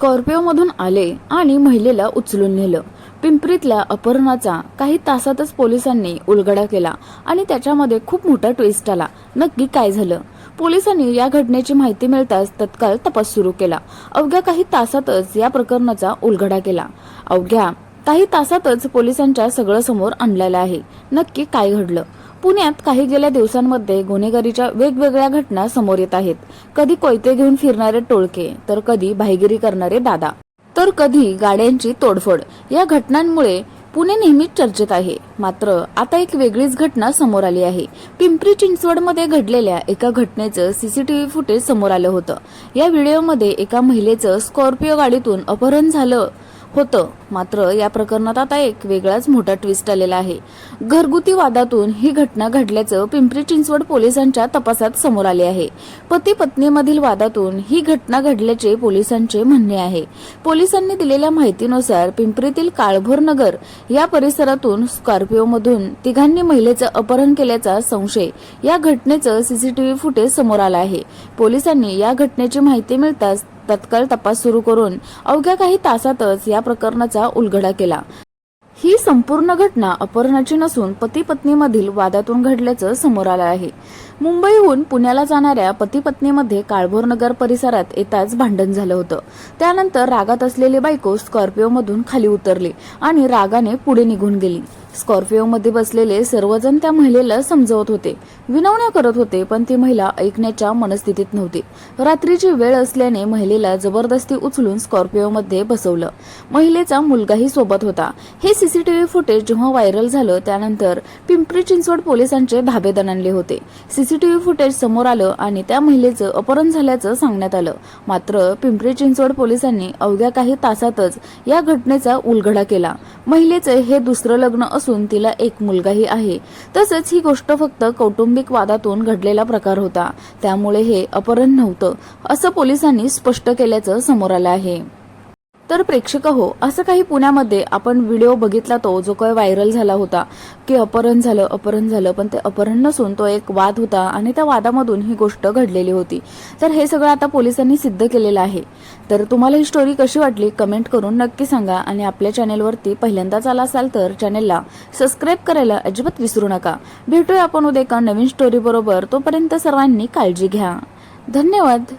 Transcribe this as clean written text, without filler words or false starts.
Scorpio मधून आले आणि महिलेला उचलून नेलं। पिंपरीतल्या अपहरणाचा काही तासातच पोलिसांनी उलगडा केला आणि त्याच्यामध्ये खूप मोठा ट्विस्ट आला। नक्की काय झालं? पोलिसांनी या घटनेची माहिती मिळताच तत्काळ तपास सुरू केला। अवघ्या काही तासातच या प्रकरणाचा उलगडा केला। अवघ्या काही तासातच पोलिसांच्या सगळं समोर आणलेलं आहे। नक्की काय घडलं? पुण्यात काही गेल्या दिवसांमध्ये गुन्हेगारीच्या वेगवेगळ्या घटना समोर येत आहेत। कधी कोयते घेऊन फिरणारे टोळके, तर कधी भाईगिरी करणारे दादा, तर कधी गाड्यांची तोडफोड। या घटनांमुळे पुणे नेहमीच चर्चेत आहे। मात्र आता एक वेगळीच घटना समोर आली आहे। पिंपरी चिंचवडमध्ये घडलेल्या एका घटनेचं सीसीटीव्ही फुटेज समोर आलं होतं। या व्हिडिओमध्ये एका महिलेचं स्कॉर्पिओ गाडीतून अपहरण झालं होतं। मात्र या प्रकरणात आता एक वेगळाच मोठा ट्विस्ट आलेला आहे। घरगुती वादातून ही घटना घडल्याचं पिंपरी चिंचवड पोलिसांच्या तपासात समोर आले आहे। पती पत्नीमधील वादातून ही घटना घडल्याचे पोलिसांचे म्हणणे आहे। पोलिसांनी दिलेल्या माहितीनुसार पिंपरीतील काळभोर नगर या परिसरातून स्कॉर्पिओमधून तिघांनी महिलेचं अपहरण केल्याचा संशय या घटनेचं सीसीटीव्ही फुटेज समोर आलं आहे। पोलिसांनी या घटनेची माहिती मिळताच तत्काळ तपास सुरू करून अवघ्या काही तासातच या प्रकरणाचा उलगडा केला। ही संपूर्ण घटना अपहरणाची नसून पती पत्नीमधील वादातून घडल्याचं समोर आलं आहे। मुंबईहून पुण्याला जाणाऱ्या पती पत्नीमध्ये काळभोर नगर परिसरात येताच भांडण झालं होतं। त्यानंतर रागात असलेली बायको स्कॉर्पिओमधून खाली उतरली आणि रागाने पुढे निघून गेली। स्कॉर्पिओमध्ये बसलेले सर्वजण त्या महिलेला समजवत होते, विनवण्या करत होते, पण ती महिला ऐकण्याच्या मनस्थितीत नव्हती। रात्रीची वेळ असल्याने महिलेला जबरदस्ती उचलून स्कॉर्पिओमध्ये बसवलं। महिलेचा मुलगाही सोबत होता। हे सीसीटीव्ही फुटेज जेव्हा व्हायरल झालं त्यानंतर पिंपरी चिंचवड पोलिसांचे धाबे दणाणले होते। सीसीटीव्ही फुटेज समोर आलं आणि त्या महिलेचं अपहरण झाल्याचं सांगण्यात आलं। मात्र पिंपरी चिंचवड पोलिसांनी अवघ्या काही तासातच या घटनेचा उलगडा केला। महिलेचे हे दुसरं लग्न असून तिला एक मुलगाही आहे। तसंच ही गोष्ट फक्त कौटुंबिक वादातून घडलेला प्रकार होता, त्यामुळे हे अपहरण नव्हतं असं पोलिसांनी स्पष्ट केल्याचं समोर आलं आहे। तर प्रेक्षक हो, असं काही पुण्यामध्ये आपण व्हिडिओ बघितला तो जो काही व्हायरल झाला होता की अपहरण झालं, पण ते अपहरण नसून तो एक वाद होता आणि त्या वादामधून ही गोष्ट घडलेली होती। तर हे सगळं आता पोलिसांनी सिद्ध केलेलं आहे। तर तुम्हाला ही स्टोरी कशी वाटली कमेंट करून नक्की सांगा आणि आपल्या चॅनेलवरती पहिल्यांदाच आला असाल तर चॅनेलला सबस्क्राईब करायला अजिबात विसरू नका। भेटूया आपण उद्या एका नवीन स्टोरी बरोबर। तोपर्यंत सर्वांनी काळजी घ्या। धन्यवाद।